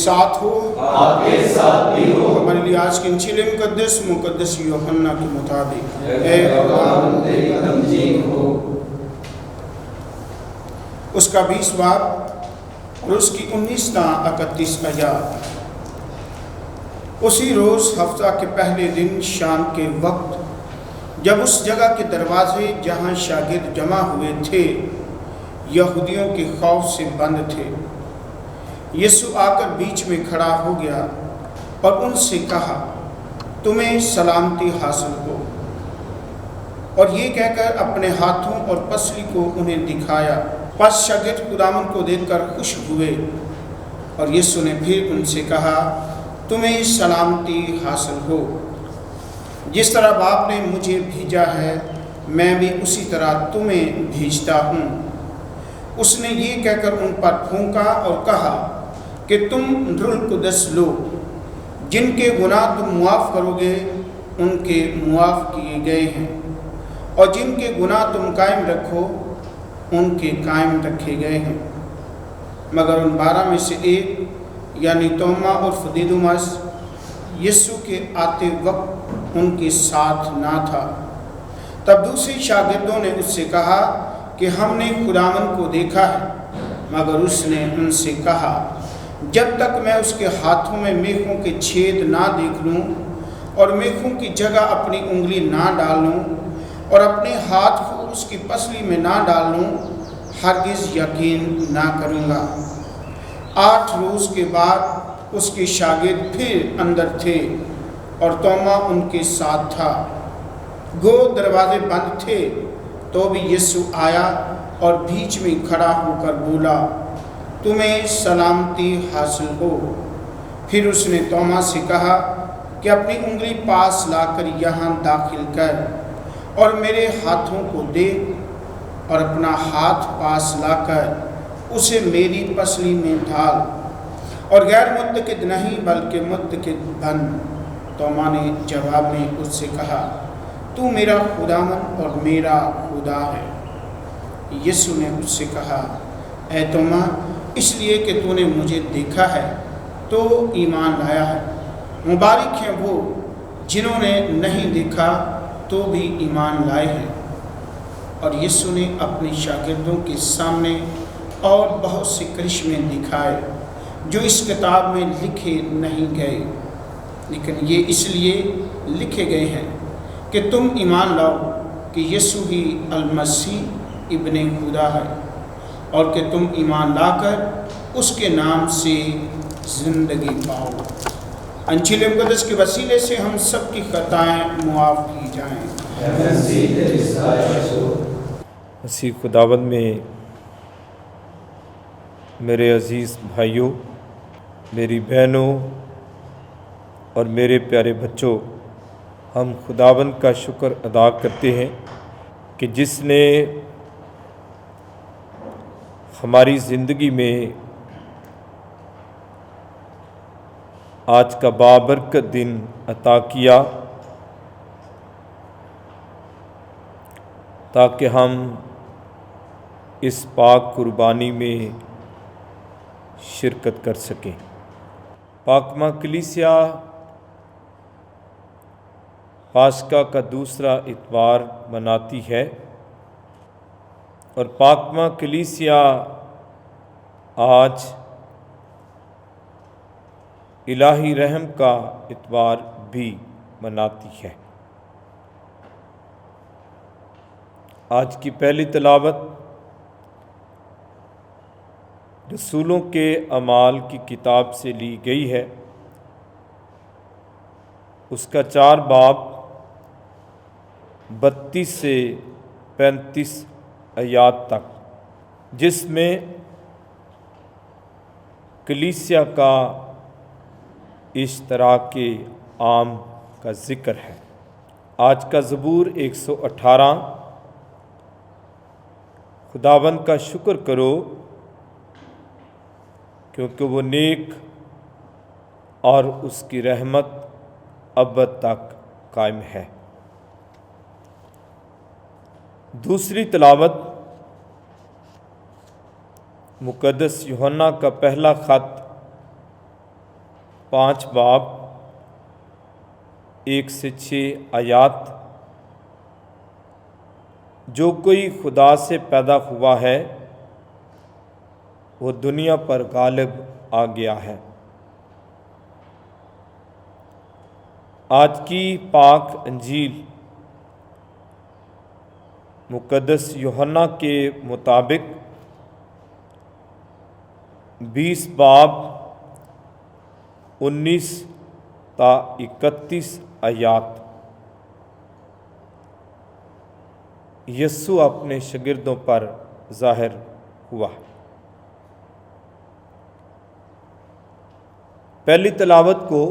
साथ हो, आपके साथ भी हो। हमारे लिए आज की इंजील मुकद्दस यूहन्ना के मुताबिक। तेरी तमजीद हो। उसका 20 बाब और उसकी 19-31 आयत। उसी रोज़ हफ्ता के पहले दिन शाम के वक्त जब उस जगह के दरवाजे जहाँ शागिर्द जमा हुए थे यहूदियों के खौफ से बंद थे, यीशु आकर बीच में खड़ा हो गया और उनसे कहा, तुम्हें सलामती हासिल हो। और ये कहकर अपने हाथों और पसली को उन्हें दिखाया। पस शागिर्द खुदावंद को देखकर खुश हुए और यीशु ने फिर उनसे कहा, तुम्हें सलामती हासिल हो। जिस तरह बाप ने मुझे भेजा है मैं भी उसी तरह तुम्हें भेजता हूँ। उसने ये कहकर उन पर फूंका और कहा कि तुम रूह कुदस लो। जिनके गुनाह तुम मुआफ़ करोगे उनके मुआफ़ किए गए हैं, और जिनके गुनाह तुम कायम रखो उनके कायम रखे गए हैं। मगर उन 12 में से एक यानी तोमा और दिदुमस यीशु के आते वक्त उनके साथ ना था। तब दूसरे शागिर्दों ने उससे कहा कि हमने खुदावंद को देखा है। मगर उसने उनसे कहा, जब तक मैं उसके हाथों में मेखों के छेद ना देख लूँ और मेखों की जगह अपनी उंगली ना डाल लूँ और अपने हाथ को उसकी पसली में ना डाल लूँ, हरगिज़ यकीन ना करूँगा। 8 रोज़ के बाद उसके शागिर्द फिर अंदर थे और तोमा उनके साथ था। गो दरवाजे बंद थे तो भी यीशु आया और बीच में खड़ा होकर बोला, तुम्हें सलामती हासिल हो। फिर उसने तोमा से कहा कि अपनी उंगली पास लाकर यहाँ दाखिल कर और मेरे हाथों को देख, और अपना हाथ पास लाकर उसे मेरी पसली में डाल, और गैर मुत्तकिद नहीं बल्कि मुत्तकिद बन। तोमा ने जवाब में उससे कहा, तू मेरा खुदावंद और मेरा खुदा है। यीशु ने उससे कहा, ऐ तोमा, इसलिए कि तूने मुझे देखा है तो ईमान लाया है। मुबारक हैं वो जिन्होंने नहीं देखा तो भी ईमान लाए हैं। और यीशु ने अपने शागिर्दों के सामने और बहुत से करिश्मे दिखाए जो इस किताब में लिखे नहीं गए, लेकिन ये इसलिए लिखे गए हैं कि तुम ईमान लाओ कि यीशु ही अल-मसीह इब्ने खुदा है, और कि तुम ईमान लाकर उसके नाम से ज़िंदगी पाओ। इंजील मुक़द्दस के वसीले से हम सब की खताएँ मुआफ़ की जाएँ। मसीह खुदावंद में मेरे अज़ीज़ भाइयों, मेरी बहनों और मेरे प्यारे बच्चों, हम खुदावंद का शुक्र अदा करते हैं कि जिसने हमारी ज़िंदगी में आज का बाबरकत दिन अता किया ताकि हम इस पाक कुर्बानी में शिरकत कर सकें। पाकमा कलीसिया पास्का का दूसरा इतवार मनाती है और पाकमा कलीसिया आज इलाही रहम का इतवार भी मनाती है। आज की पहली तिलावत रसूलों के अमाल की किताब से ली गई है, उसका 4 बाब 32 से 35 आयात तक, जिसमें कलीसिया का इश्तराक आम का ज़िक्र है। आज का ज़बूर 118। खुदावंद का शुक्र करो क्योंकि वो नेक और उसकी रहमत अबद तक कायम है। दूसरी तिलावत मुक़द्दस यूहन्ना का पहला ख़त 5 बाब 1 से 6 आयात। जो कोई खुदा से पैदा हुआ है वो दुनिया पर गालिब आ गया है। आज की पाक अंजील मुक़द्दस यूहन्ना के मुताबिक 20 बाब 19 ता 31 आयात। यस्सु अपने शागिर्दों पर ज़ाहिर हुआ। पहली तिलावत को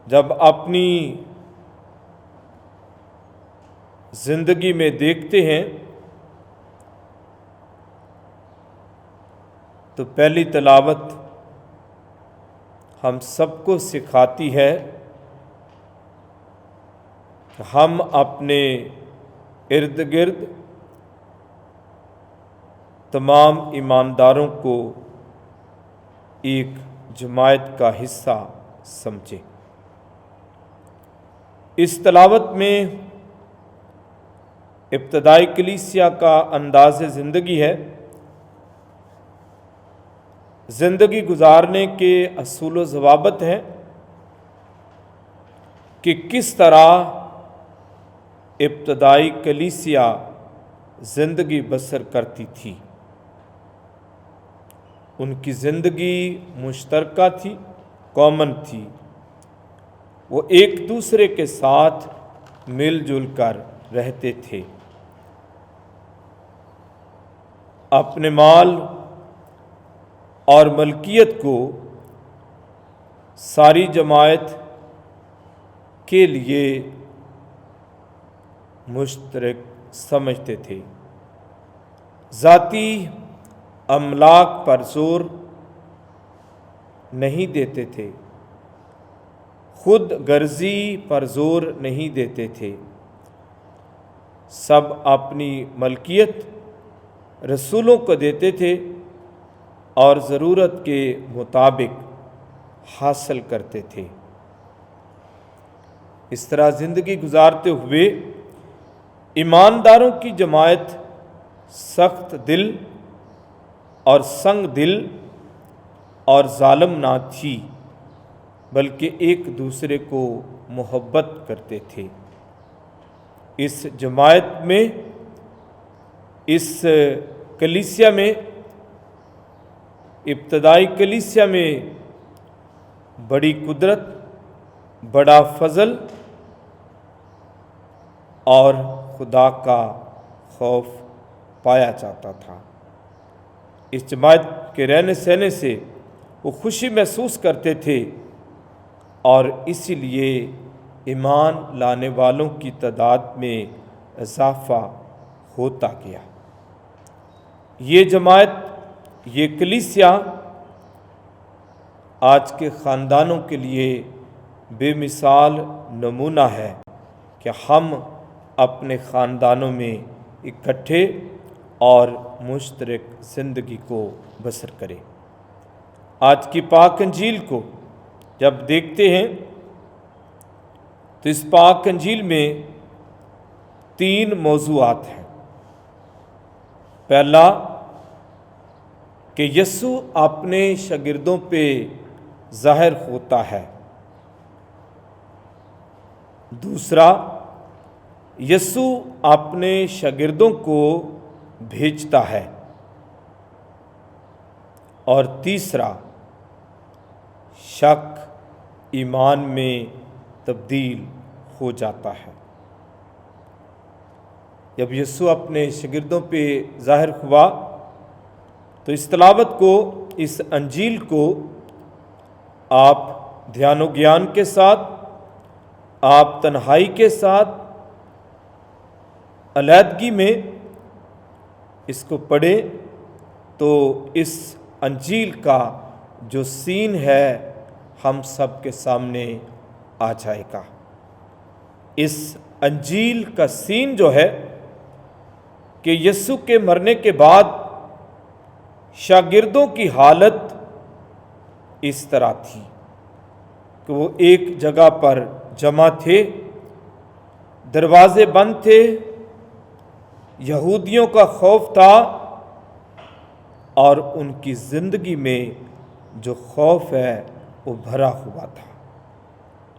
जब अपनी ज़िंदगी में देखते हैं तो पहली तिलावत हम सबको सिखाती है कि हम अपने इर्द गिर्द तमाम ईमानदारों को एक जमायत का हिस्सा समझें। इस तिलावत में इब्तदाई कलीसिया का अंदाज़ ज़िंदगी है। ज़िंदगी गुजारने के असूल व ज़वाबित हैं कि किस तरह इब्तदाई कलीसिया ज़िंदगी बसर करती थी। उनकी ज़िंदगी मुश्तरका थी, कॉमन थी। वो एक दूसरे के साथ मिलजुल कर रहते थे। अपने माल और मलकियत को सारी जमायत के लिए मुश्तरक समझते थे। ज़ाती अमलाक पर जोर नहीं देते थे, खुद गर्जी पर जोर नहीं देते थे। सब अपनी मलकियत रसूलों को देते थे और ज़रूरत के मुताबिक हासिल करते थे। इस तरह ज़िंदगी गुजारते हुए ईमानदारों की जमायत सख्त दिल और संग दिल और जालिम ना थी, बल्कि एक दूसरे को मोहब्बत करते थे। इस जमायत में, इस कलीसिया में, इब्तदाई कलीसिया में बड़ी कुदरत, बड़ा फजल और खुदा का खौफ पाया जाता था। इस जमायत के रहने सहने से वो खुशी महसूस करते थे और इसीलिए ईमान लाने वालों की तादाद में इजाफा होता गया। ये जमायत, ये कलीसिया आज के ख़ानदानों के लिए बेमिसाल नमूना है कि हम अपने ख़ानदानों में इकट्ठे और मुश्तरक ज़िंदगी को बसर करें। आज की पाक अंजील को जब देखते हैं तो इस पाक अंजील में 3 मौज़ूआत हैं। पहला कि यस्सु अपने शागिर्दों पे ज़ाहिर होता है। दूसरा, यस्सु अपने शागिर्दों को भेजता है। और तीसरा, शक ईमान में तब्दील हो जाता है। जब यस्सु अपने शागिर्दों पे ज़ाहिर हुआ तो इस तिलावत को, इस अंजील को आप ध्यान व ज्ञान के साथ, आप तन्हाई के साथ, अलहदगी में इसको पढ़ें तो इस अंजील का जो सीन है हम सब के सामने आ जाएगा। इस अंजील का सीन जो है कि यस्सु के मरने के बाद شاگردوں کی حالت اس طرح تھی کہ وہ ایک جگہ پر جمع تھے، دروازے بند تھے، یہودیوں کا خوف تھا، اور ان کی زندگی میں جو خوف ہے وہ بھرا ہوا تھا۔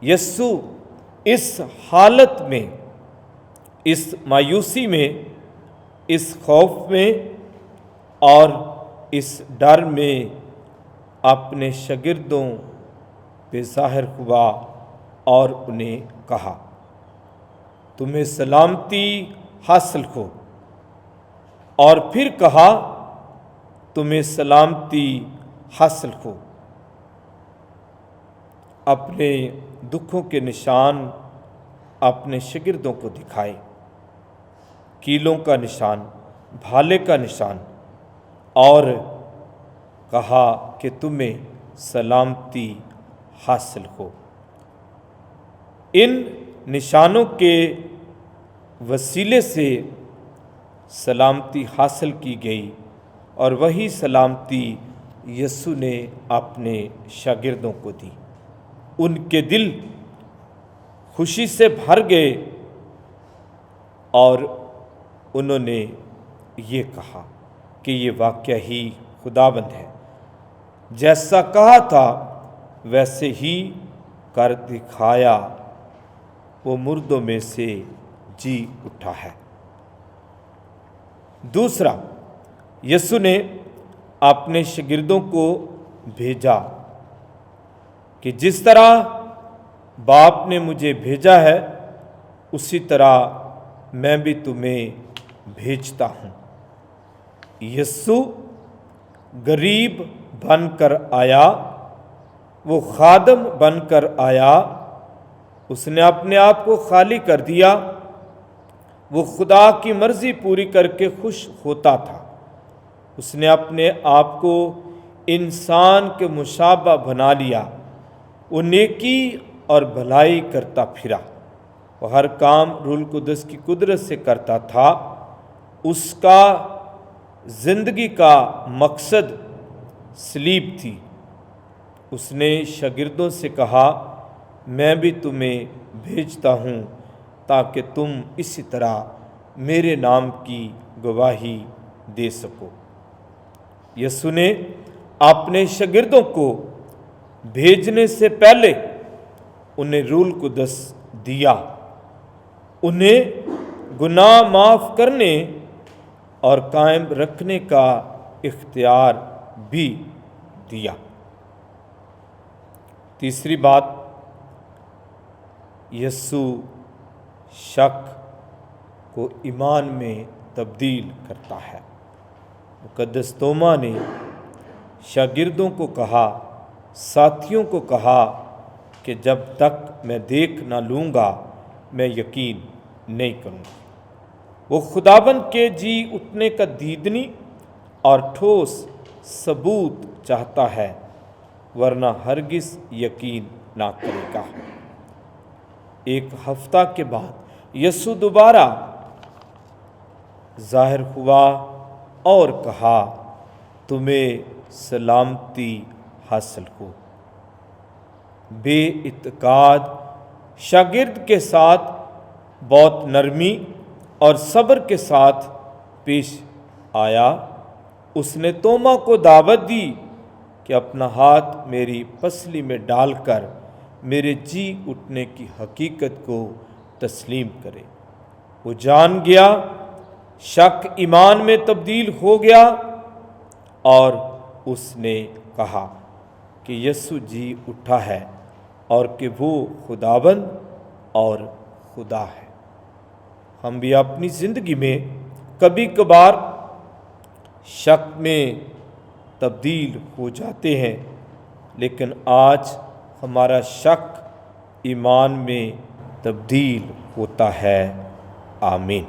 یسوع اس حالت میں، اس مایوسی میں، اس خوف میں اور اس ڈر میں اپنے شاگردوں پہ ظاہر ہوا اور انہیں کہا، تمہیں سلامتی حاصل ہو۔ اور پھر کہا، تمہیں سلامتی حاصل ہو۔ اپنے دکھوں کے نشان اپنے شاگردوں کو دکھائے، کیلوں کا نشان، بھالے کا نشان، اور کہا کہ تمہیں سلامتی حاصل ہو۔ ان نشانوں کے وسیلے سے سلامتی حاصل کی گئی، اور وہی سلامتی یسوع نے اپنے شاگردوں کو دی۔ ان کے دل خوشی سے بھر گئے اور انہوں نے یہ کہا کہ یہ واقعہ ہی خداوند ہے، جیسا کہا تھا ویسے ہی کر دکھایا، وہ مردوں میں سے جی اٹھا ہے۔ دوسرا، یسوع نے اپنے شاگردوں کو بھیجا کہ جس طرح باپ نے مجھے بھیجا ہے اسی طرح میں بھی تمہیں بھیجتا ہوں۔ یسوع غریب بن کر آیا، وہ خادم بن کر آیا، اس نے اپنے آپ کو خالی کر دیا، وہ خدا کی مرضی پوری کر کے خوش ہوتا تھا۔ اس نے اپنے آپ کو انسان کے مشابہ بنا لیا، وہ نیکی اور بھلائی کرتا پھرا، وہ ہر کام روح القدس کی قدرت سے کرتا تھا۔ اس کا زندگی کا مقصد صلیب تھی۔ اس نے شاگردوں سے کہا، میں بھی تمہیں بھیجتا ہوں تاکہ تم اسی طرح میرے نام کی گواہی دے سکو۔ یسوع نے اپنے شاگردوں کو بھیجنے سے پہلے انہیں روح القدس دیا، انہیں گناہ معاف کرنے اور قائم رکھنے کا اختیار بھی دیا۔ تیسری بات، یسوع شک کو ایمان میں تبدیل کرتا ہے۔ مقدس توما نے شاگردوں کو کہا، ساتھیوں کو کہا کہ جب تک میں دیکھ نہ لوں گا میں یقین نہیں کروں گا۔ وہ خداوند کے جی اٹھنے کا دیدنی اور ٹھوس ثبوت چاہتا ہے، ورنہ ہرگز یقین نہ کرے گا۔ ایک ہفتہ کے بعد یسوع دوبارہ ظاہر ہوا اور کہا، تمہیں سلامتی حاصل ہو۔ بے اعتقاد شاگرد کے ساتھ بہت نرمی اور صبر کے ساتھ پیش آیا۔ اس نے توما کو دعوت دی کہ اپنا ہاتھ میری پسلی میں ڈال کر میرے جی اٹھنے کی حقیقت کو تسلیم کرے۔ وہ جان گیا، شک ایمان میں تبدیل ہو گیا، اور اس نے کہا کہ یسوع جی اٹھا ہے اور کہ وہ خداوند اور خدا ہے۔ ہم بھی اپنی زندگی میں کبھی کبھار شک میں تبدیل ہو جاتے ہیں، لیکن آج ہمارا شک ایمان میں تبدیل ہوتا ہے۔ آمین۔